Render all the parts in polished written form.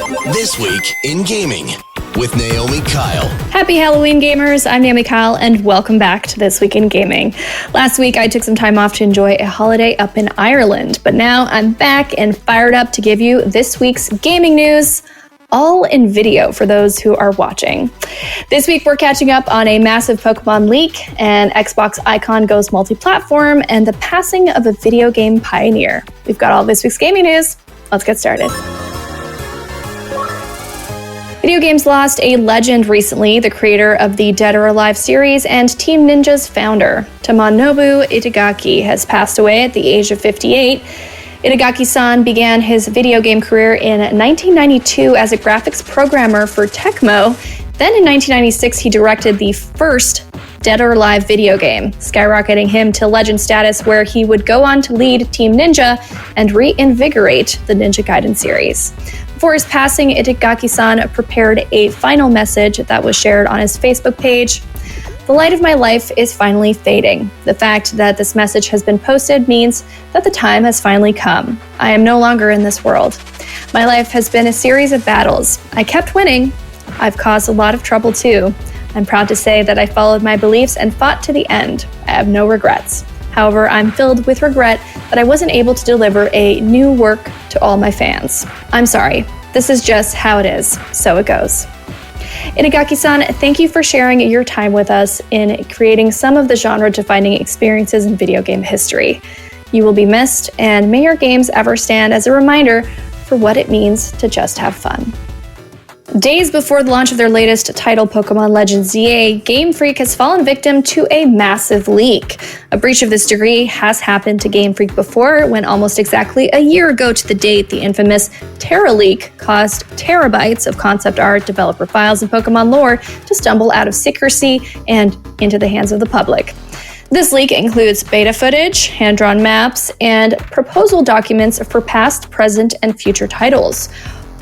This Week in Gaming with Naomi Kyle. Happy Halloween, gamers. I'm Naomi Kyle, and welcome back to This Week in Gaming. Last week, I took some time off to enjoy a holiday up in Ireland, but now I'm back and fired up to give you this week's gaming news, all in video for those who are watching. This week, we're catching up on a massive Pokémon leak, an Xbox icon goes multi-platform, and the passing of a video game pioneer. We've got all this week's gaming news. Let's get started. Video games lost a legend recently, the creator of the Dead or Alive series and Team Ninja's founder. Tomonobu Itagaki has passed away at the age of 58. Itagaki-san began his video game career in 1992 as a graphics programmer for Tecmo. Then in 1996, he directed the first Dead or Alive video game, skyrocketing him to legend status where he would go on to lead Team Ninja and reinvigorate the Ninja Gaiden series. Before his passing, Itagaki-san prepared a final message that was shared on his Facebook page. The light of my life is finally fading. The fact that this message has been posted means that the time has finally come. I am no longer in this world. My life has been a series of battles. I kept winning. I've caused a lot of trouble too. I'm proud to say that I followed my beliefs and fought to the end. I have no regrets. However, I'm filled with regret that I wasn't able to deliver a new work to all my fans. I'm sorry. This is just how it is. So it goes. Itagaki-san, thank you for sharing your time with us in creating some of the genre-defining experiences in video game history. You will be missed, and may your games ever stand as a reminder for what it means to just have fun. Days before the launch of their latest title, Pokémon Legends ZA, Game Freak has fallen victim to a massive leak. A breach of this degree has happened to Game Freak before, when almost exactly a year ago to the date, the infamous Terra leak caused terabytes of concept art, developer files, and Pokémon lore to stumble out of secrecy and into the hands of the public. This leak includes beta footage, hand-drawn maps, and proposal documents for past, present, and future titles.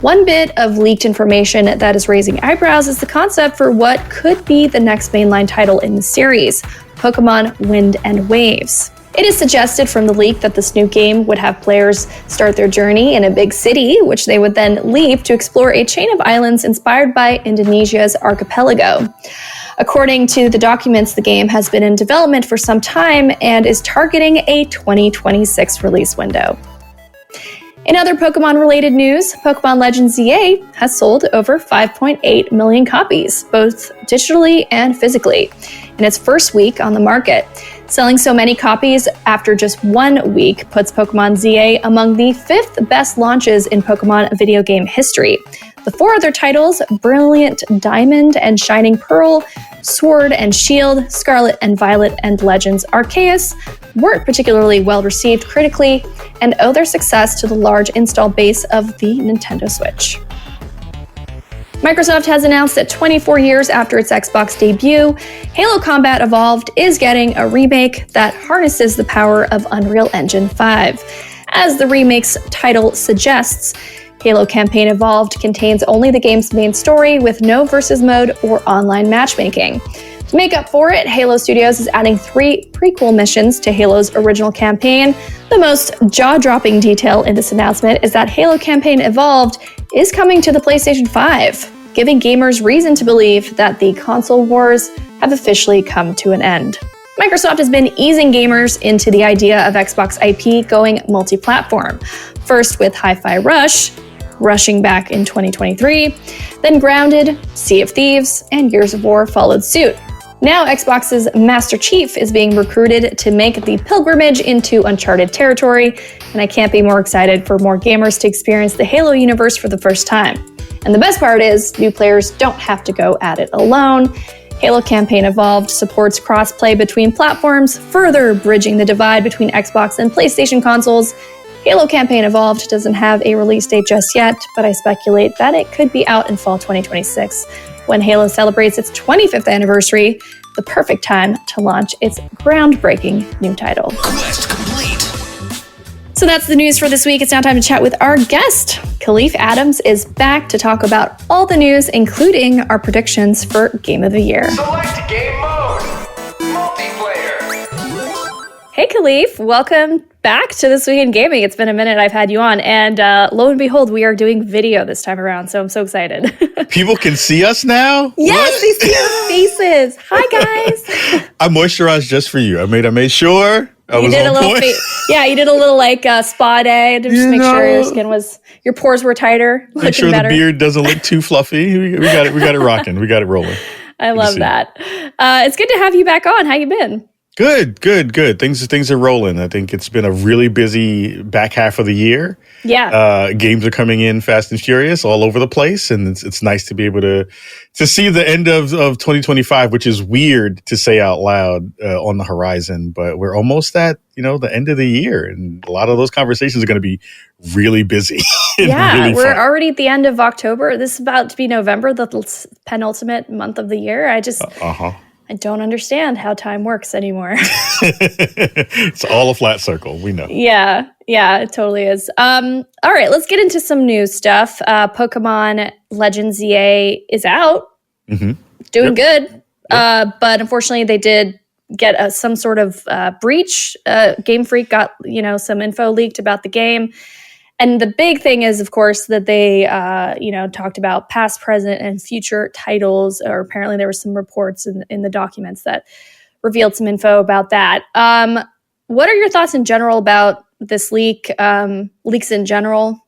One bit of leaked information that is raising eyebrows is the concept for what could be the next mainline title in the series, Pokémon Wind and Waves. It is suggested from the leak that this new game would have players start their journey in a big city, which they would then leave to explore a chain of islands inspired by Indonesia's archipelago. According to the documents, the game has been in development for some time and is targeting a 2026 release window. In other Pokemon-related news, Pokémon Legends ZA has sold over 5.8 million copies, both digitally and physically, in its first week on the market. Selling so many copies after just 1 week puts Pokémon ZA among the 5th best launches in Pokémon video game history. The 4 other titles, Brilliant Diamond and Shining Pearl, Sword and Shield, Scarlet and Violet, and Legends Arceus, weren't particularly well received critically and owe their success to the large install base of the Nintendo Switch. Microsoft has announced that 24 years after its Xbox debut, Halo Combat Evolved is getting a remake that harnesses the power of Unreal Engine 5. As the remake's title suggests, Halo Campaign Evolved contains only the game's main story with no versus mode or online matchmaking. To make up for it, Halo Studios is adding 3 prequel missions to Halo's original campaign. The most jaw-dropping detail in this announcement is that Halo Campaign Evolved is coming to the PlayStation 5, giving gamers reason to believe that the console wars have officially come to an end. Microsoft has been easing gamers into the idea of Xbox IP going multi-platform, first with Hi-Fi Rush, rushing back in 2023, then Grounded, Sea of Thieves, and Gears of War followed suit. Now Xbox's Master Chief is being recruited to make the pilgrimage into uncharted territory, and I can't be more excited for more gamers to experience the Halo universe for the first time. And the best part is, new players don't have to go at it alone. Halo Campaign Evolved supports cross-play between platforms, further bridging the divide between Xbox and PlayStation consoles. Halo Campaign Evolved doesn't have a release date just yet, but I speculate that it could be out in fall 2026, when Halo celebrates its 25th anniversary, the perfect time to launch its groundbreaking new title. Quest complete. So that's the news for this week. It's now time to chat with our guest. Kahlief Adam is back to talk about all the news, including our predictions for Game of the Year. Select game mode. Multiplayer. Hey Kahlief, welcome back to This Week in Gaming. It's been a minute I've had you on, and lo and behold, we are doing video this time around, so I'm so excited. People can see us now? Yes, What? they see our faces. Hi, guys. I moisturized just for you. I made sure I was did a on little point. you did a little like spa day to just make sure your pores were tighter, Make sure better. the beard doesn't look too fluffy. We got it rocking. We got it rolling. I love that. It's good to have you back on. How you been? Good. Things are rolling. I think it's been a really busy back half of the year. Yeah. Games are coming in fast and furious all over the place, and it's nice to be able to see the end of 2025, which is weird to say out loud on the horizon. But we're almost at the end of the year, and a lot of those conversations are going to be really busy. Yeah, really we're fun. already at the end of October. This is about to be November, the penultimate month of the year. I don't understand how time works anymore. It's all a flat circle. We know. Yeah, it totally is. All right, let's get into some new stuff. Pokemon Legends EA is out, doing good. But unfortunately, they did get some sort of breach. Game Freak got some info leaked about the game. And the big thing is, of course, that they, talked about past, present, and future titles. Or apparently there were some reports in the documents that revealed some info about that. What are your thoughts in general about this leak? Leaks in general?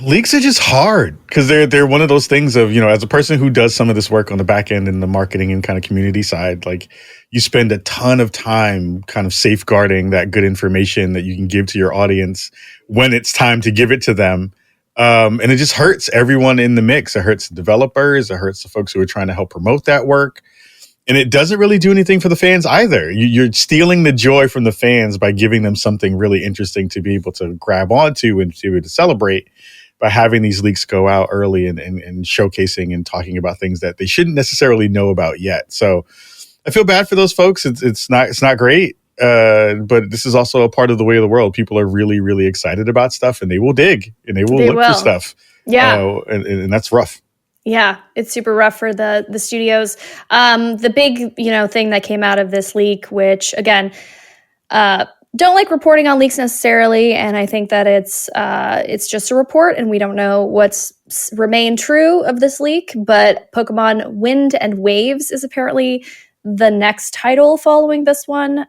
Leaks are just hard because they're one of those things of, as a person who does some of this work on the back end and the marketing and kind of community side, like you spend a ton of time kind of safeguarding that good information that you can give to your audience when it's time to give it to them. And it just hurts everyone in the mix. It hurts the developers. It hurts the folks who are trying to help promote that work. And it doesn't really do anything for the fans either. You're stealing the joy from the fans by giving them something really interesting to be able to grab onto and to be able to celebrate by having these leaks go out early and showcasing and talking about things that they shouldn't necessarily know about yet. So I feel bad for those folks. It's not great. But this is also a part of the way of the world. People are really, really excited about stuff, and they will dig and they will look for stuff. Yeah. And that's rough. Yeah, it's super rough for the studios. The big, thing that came out of this leak, which again, don't like reporting on leaks necessarily, and I think that it's just a report, and we don't know what's remained true of this leak. But Pokemon Wind and Waves is apparently the next title following this one.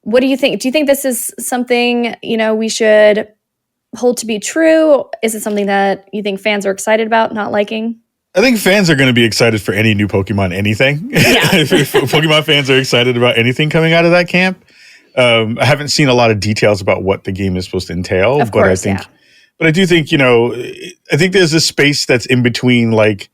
What do you think? Do you think this is something we should hold to be true? Is it something that you think fans are excited about not liking? I think fans are going to be excited for any new Pokemon anything. Yeah. If Pokemon fans are excited about anything coming out of that camp. I haven't seen a lot of details about what the game is supposed to entail, of course, but I do think, I think there's a space that's in between like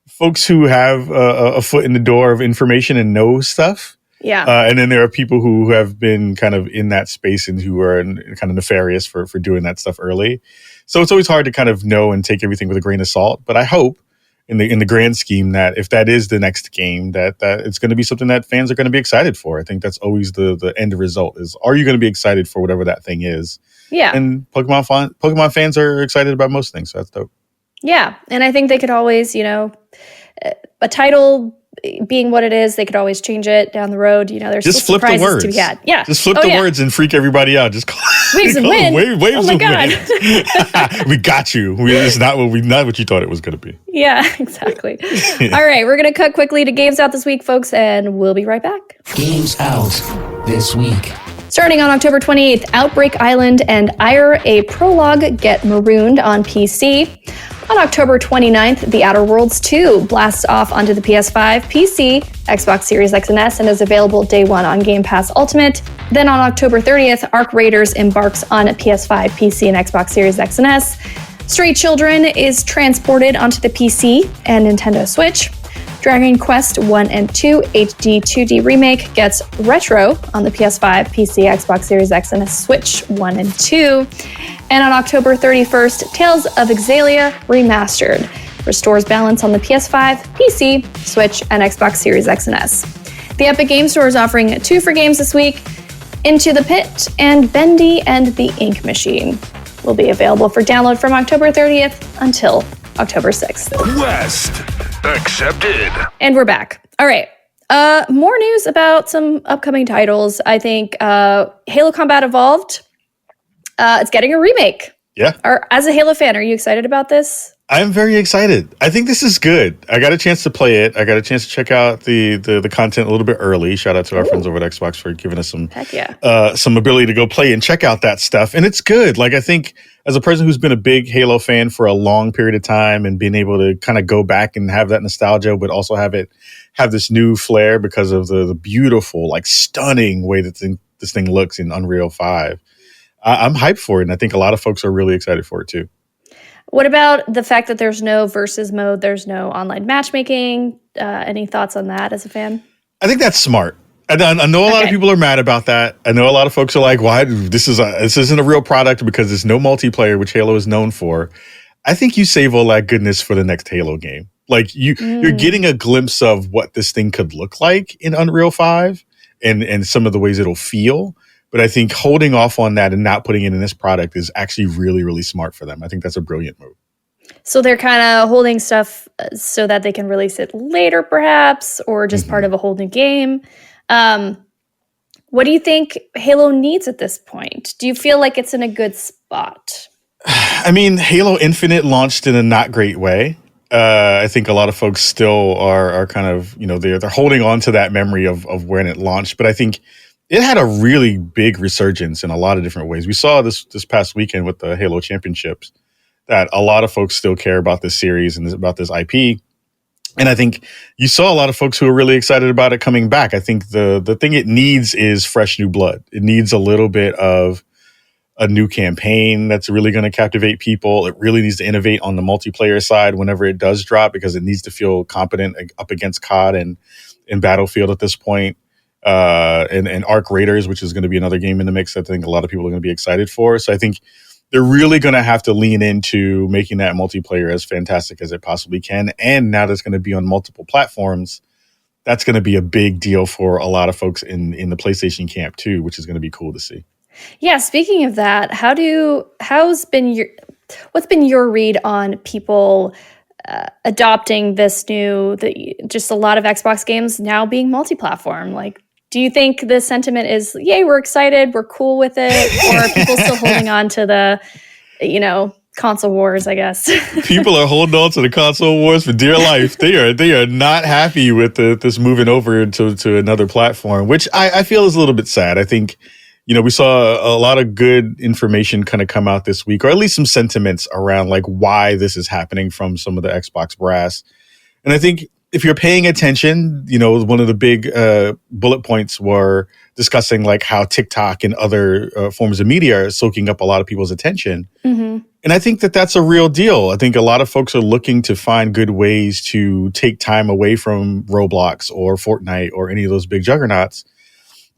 folks who have a foot in the door of information and know stuff. Yeah. And then there are people who have been kind of in that space and who are kind of nefarious for doing that stuff early. So it's always hard to kind of know and take everything with a grain of salt. But I hope in the grand scheme that if that is the next game, that it's going to be something that fans are going to be excited for. I think that's always the end result is, are you going to be excited for whatever that thing is? Yeah. And Pokemon fans are excited about most things. So that's dope. Yeah. And I think they could always, a title being what it is, they could always change it down the road. There's just still flip the surprises words. to be had. Yeah. Just flip the words and freak everybody out. Just call Waves and Wind. Waves Oh my and God. Wind. We got you. It's not what you thought it was going to be. Yeah, exactly. All right, we're going to cut quickly to Games Out this week, folks, and we'll be right back. Games Out this week. Starting on October 28th, Outbreak Island and Ire, a prologue, get marooned on PC. On October 29th, The Outer Worlds 2 blasts off onto the PS5, PC, Xbox Series X and S, and is available day one on Game Pass Ultimate. Then on October 30th, Arc Raiders embarks on PS5, PC, and Xbox Series X and S. Stray Children is transported onto the PC and Nintendo Switch. Dragon Quest 1 and 2 HD 2D Remake gets retro on the PS5, PC, Xbox Series X, and Switch 1 and 2. And on October 31st, Tales of Exalia Remastered restores balance on the PS5, PC, Switch, and Xbox Series X and S. The Epic Game Store is offering 2 free games this week. Into the Pit and Bendy and the Ink Machine will be available for download from October 30th until October 6th. Quest accepted. And we're back. All right. More news about some upcoming titles. I think Halo Combat Evolved, it's getting a remake. Yeah. As a Halo fan, are you excited about this? I'm very excited. I think this is good. I got a chance to play it. I got a chance to check out the content a little bit early. Shout out to our friends over at Xbox for giving us some ability to go play and check out that stuff. And it's good. Like, I think as a person who's been a big Halo fan for a long period of time and being able to kind of go back and have that nostalgia, but also have this new flair because of the beautiful, like stunning way that this thing looks in Unreal 5. I'm hyped for it. And I think a lot of folks are really excited for it too. What about the fact that there's no versus mode? There's no online matchmaking. Any thoughts on that as a fan? I think that's smart. I know a lot of people are mad about that. I know a lot of folks are like, "Why this isn't a real product because there's no multiplayer, which Halo is known for." I think you save all that goodness for the next Halo game. Like you're getting a glimpse of what this thing could look like in Unreal 5 and some of the ways it'll feel. But I think holding off on that and not putting it in this product is actually really, really smart for them. I think that's a brilliant move. So they're kind of holding stuff so that they can release it later, perhaps, or just part of a whole new game. What do you think Halo needs at this point? Do you feel like it's in a good spot? I mean, Halo Infinite launched in a not great way. I think a lot of folks still are kind of, they're holding on to that memory of when it launched. But I think it had a really big resurgence in a lot of different ways. We saw this past weekend with the Halo Championships that a lot of folks still care about this series and about this IP. And I think you saw a lot of folks who are really excited about it coming back. I think the thing it needs is fresh new blood. It needs a little bit of a new campaign that's really going to captivate people. It really needs to innovate on the multiplayer side whenever it does drop, because it needs to feel competent up against COD and Battlefield at this point. And Arc Raiders, which is going to be another game in the mix. I think a lot of people are going to be excited for. So I think they're really going to have to lean into making that multiplayer as fantastic as it possibly can. And now that's going to be on multiple platforms. That's going to be a big deal for a lot of folks in the PlayStation camp too, which is going to be cool to see. Yeah. Speaking of that, what's been your read on people adopting this just a lot of Xbox games now being multi-platform? Like, do you think the sentiment is, yay, we're excited, we're cool with it? Or are people still holding on to the, console wars, I guess? People are holding on to the console wars for dear life. They are not happy with this moving over to another platform, which I feel is a little bit sad. I think, we saw a lot of good information kind of come out this week, or at least some sentiments around like why this is happening from some of the Xbox brass. And I think if you're paying attention, one of the big bullet points were discussing like how TikTok and other forms of media are soaking up a lot of people's attention. Mm-hmm. And I think that that's a real deal. I think a lot of folks are looking to find good ways to take time away from Roblox or Fortnite or any of those big juggernauts.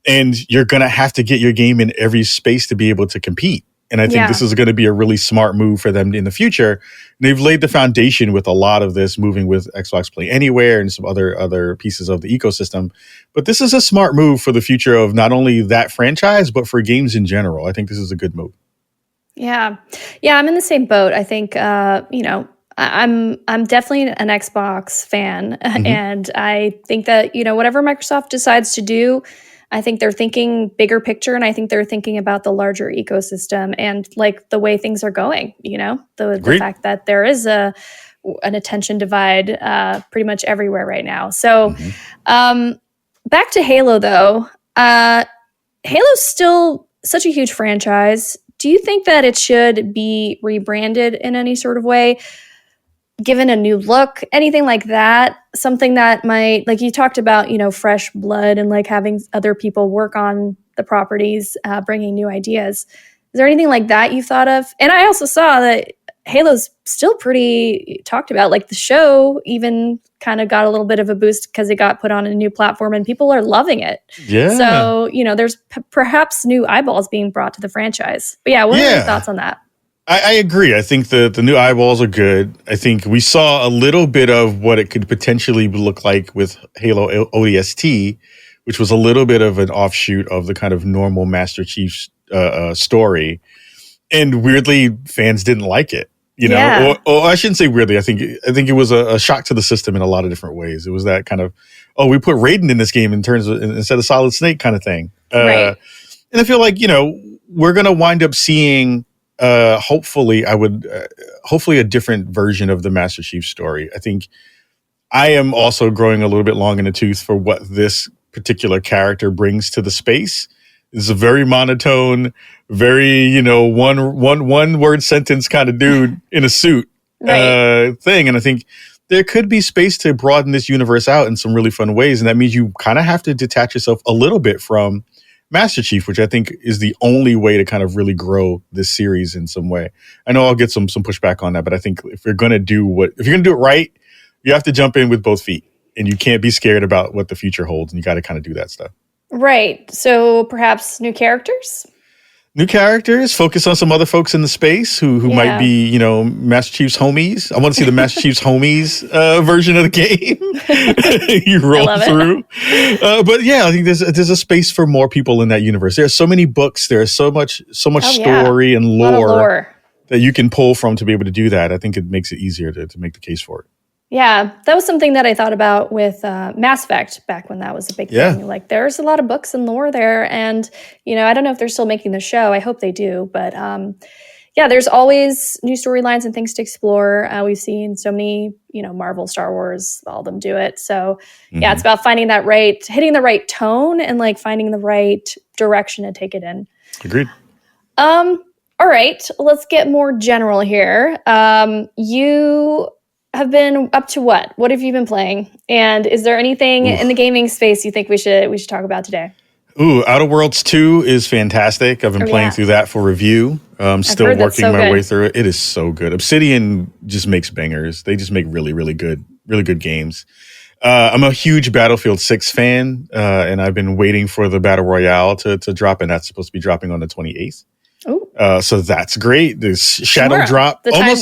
And you're going to have to get your game in every space to be able to compete. And I think this is going to be a really smart move for them in the future. They've laid the foundation with a lot of this, moving with Xbox Play Anywhere and some other pieces of the ecosystem. But this is a smart move for the future of not only that franchise, but for games in general. I think this is a good move. Yeah. Yeah, I'm in the same boat. I think, I'm definitely an Xbox fan. Mm-hmm. And I think that, whatever Microsoft decides to do, I think they're thinking bigger picture, and I think they're thinking about the larger ecosystem and like the way things are going, the fact that there is an attention divide pretty much everywhere right now. So back to Halo, though. Halo's still such a huge franchise. Do you think that it should be rebranded in any sort of way? Given a new look, anything like that, something that might, like you talked about, fresh blood and like having other people work on the properties, bringing new ideas. Is there anything like that you thought of? And I also saw that Halo's still pretty talked about. Like the show even kind of got a little bit of a boost because it got put on a new platform and people are loving it. Yeah. So, there's perhaps new eyeballs being brought to the franchise. But what are your thoughts on that? I agree. I think the new eyeballs are good. I think we saw a little bit of what it could potentially look like with Halo ODST, which was a little bit of an offshoot of the kind of normal Master Chief story. And weirdly, fans didn't like it. Or I shouldn't say weirdly. I think it was a shock to the system in a lot of different ways. It was that kind of oh, we put Raiden in this game in terms of instead of Solid Snake kind of thing. Right. And I feel like, we're going to wind up seeing, hopefully a different version of the Master Chief story. I think I am also growing a little bit long in the tooth for what this particular character brings to the space. It's a very monotone, very, one word sentence kind of dude in a suit thing. And I think there could be space to broaden this universe out in some really fun ways. And that means you kind of have to detach yourself a little bit from Master Chief, which I think is the only way to kind of really grow this series in some way. I know I'll get some pushback on that, but I think if you're going to do it right, you have to jump in with both feet, and you can't be scared about what the future holds, and you got to kind of do that stuff. Right. So perhaps new characters? New characters, focus on some other folks in the space who might be, Master Chief's homies. I want to see the Master Chief's homies version of the game. You roll through. But yeah, I think there's a space for more people in that universe. There are so many books. There's so much story and lore that you can pull from to be able to do that. I think it makes it easier to make the case for it. Yeah, that was something that I thought about with Mass Effect back when that was a big thing. Like, there's a lot of books and lore there. And, I don't know if they're still making the show. I hope they do. But, there's always new storylines and things to explore. We've seen so many, Marvel, Star Wars, all of them do it. So, it's about finding hitting the right tone and, like, finding the right direction to take it in. Agreed. All right, let's get more general here. You have been up to what? What have you been playing? And is there anything in the gaming space you think we should talk about today? Ooh, Outer Worlds 2 is fantastic. I've been playing through that for review. I'm still working my way through it. It is so good. Obsidian just makes bangers. They just make really, really good games. I'm a huge Battlefield 6 fan, and I've been waiting for the Battle Royale to drop, and that's supposed to be dropping on the 28th. So that's great. This shadow drop. It's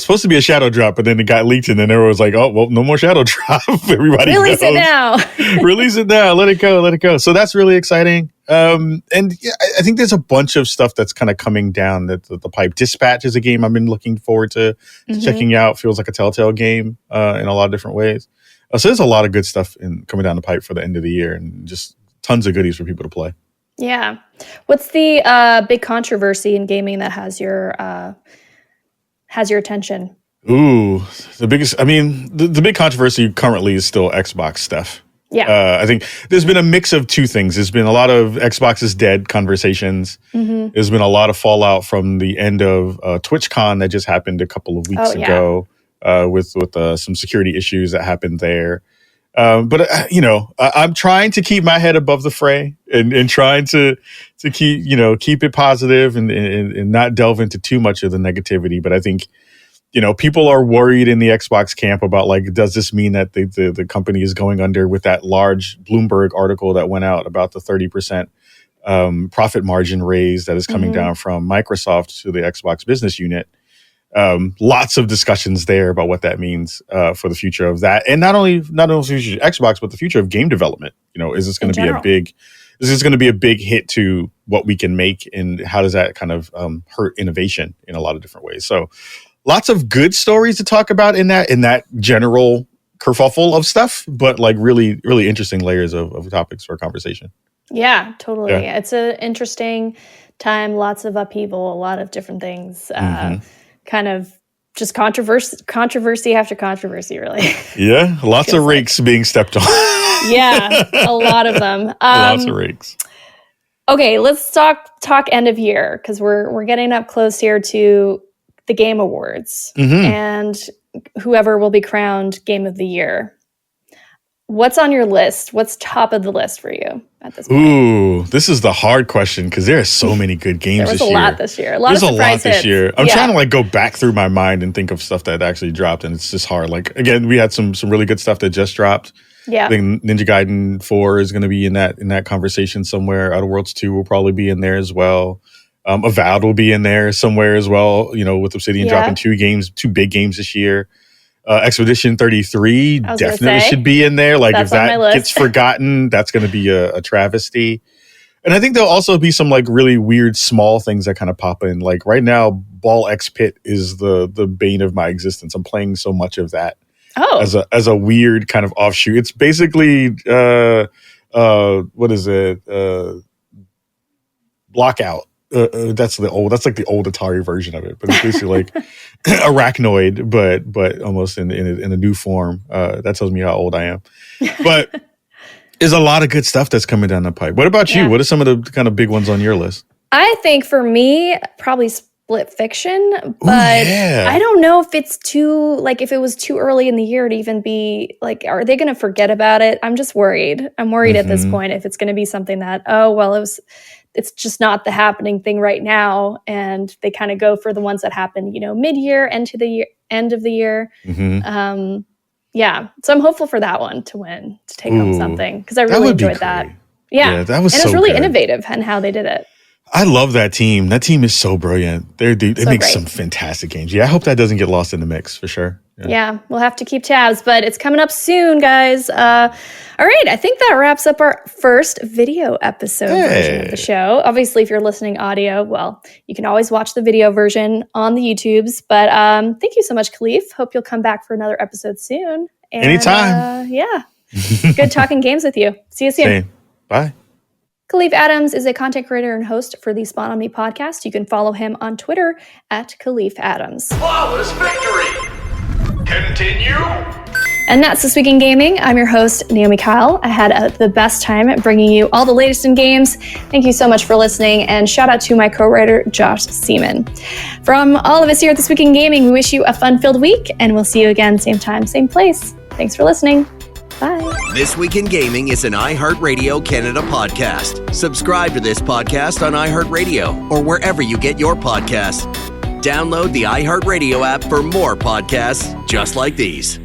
supposed to be a shadow drop, but then it got leaked, and then everyone was like, "Oh, well, no more shadow drop." Everybody release it now. Release it now. Let it go. So that's really exciting. And I think there's a bunch of stuff that's kind of coming down the pipe. Dispatch is a game I've been looking forward to checking out. Feels like a Telltale game in a lot of different ways. So there's a lot of good stuff coming down the pipe for the end of the year, and just tons of goodies for people to play. Yeah. What's the big controversy in gaming that has your attention? Ooh, the biggest, the big controversy currently is still Xbox stuff. Yeah. I think there's been a mix of two things. There's been a lot of Xbox is dead conversations. There's been a lot of fallout from the end of TwitchCon that just happened a couple of weeks ago with some security issues that happened there. But I'm trying to keep my head above the fray and trying to keep it positive and not delve into too much of the negativity. But I think, people are worried in the Xbox camp about, like, does this mean that the company is going under with that large Bloomberg article that went out about the 30% profit margin raise that is coming down from Microsoft to the Xbox business unit. Lots of discussions there about what that means for the future of that, and not only the future of Xbox, but the future of game development. Is this going to be a big hit to what we can make, and how does that kind of hurt innovation in a lot of different ways? So, lots of good stories to talk about in that general kerfuffle of stuff, but like really, really interesting layers of topics for conversation. Yeah, totally. Yeah. It's an interesting time. Lots of upheaval, a lot of different things. Kind of just controversy after controversy, really. Yeah, lots of rakes being stepped on. Yeah, a lot of them. Lots of rakes. Okay, let's talk end of year, because we're getting up close here to the Game Awards and whoever will be crowned Game of the Year. What's on your list? What's top of the list for you at this point? Ooh, this is the hard question, because there are so many good games this year. There's a lot this year. There's a lot this year. I'm trying to go back through my mind and think of stuff that actually dropped, and it's just hard. Like, again, we had some really good stuff that just dropped. Yeah. I think Ninja Gaiden 4 is going to be in that conversation somewhere. Outer Worlds 2 will probably be in there as well. Avowed will be in there somewhere as well, with Obsidian dropping two big games this year. Expedition 33 definitely should be in there. Like, if that gets forgotten, that's going to be a travesty. And I think there'll also be some really weird small things that kind of pop in. Like, right now, Ball X Pit is the bane of my existence. I'm playing so much of that. as a weird kind of offshoot. It's basically what is it? Blockout. That's like the old Atari version of it, but it's basically like Arachnoid, but almost in a new form. That tells me how old I am. But there's a lot of good stuff that's coming down the pipe. What about you? What are some of the kind of big ones on your list? I think for me, probably Split Fiction, but I don't know if it's if it was too early in the year to even be like, are they going to forget about it? I'm just worried. I'm worried at this point if it's going to be something that, it's just not the happening thing right now. And they kind of go for the ones that happen, mid-year, end of the year. So I'm hopeful for that one to win, to take home something, because I really enjoyed that. Yeah, that was and so it's really good. Innovative in how they did it. I love that team. That team is so brilliant. They make some fantastic games. Yeah, I hope that doesn't get lost in the mix for sure. Yeah, we'll have to keep tabs, but it's coming up soon, guys. All right, I think that wraps up our first video episode version of the show. Obviously, if you're listening audio, well, you can always watch the video version on the YouTubes. But thank you so much, Khalif. Hope you'll come back for another episode soon. And, anytime. Good talking games with you. See you soon. Same. Bye. Kahlief Adams is a content creator and host for the Spawn on Me podcast. You can follow him on Twitter at Kahlief Adams. Flawless victory! Continue! And that's This Week in Gaming. I'm your host, Naomi Kyle. I had the best time bringing you all the latest in games. Thank you so much for listening, and shout out to my co-writer, Josh Seaman. From all of us here at This Week in Gaming, we wish you a fun-filled week, and we'll see you again same time, same place. Thanks for listening. Bye. This Week in Gaming is an iHeartRadio Canada podcast. Subscribe to this podcast on iHeartRadio or wherever you get your podcasts. Download the iHeartRadio app for more podcasts just like these.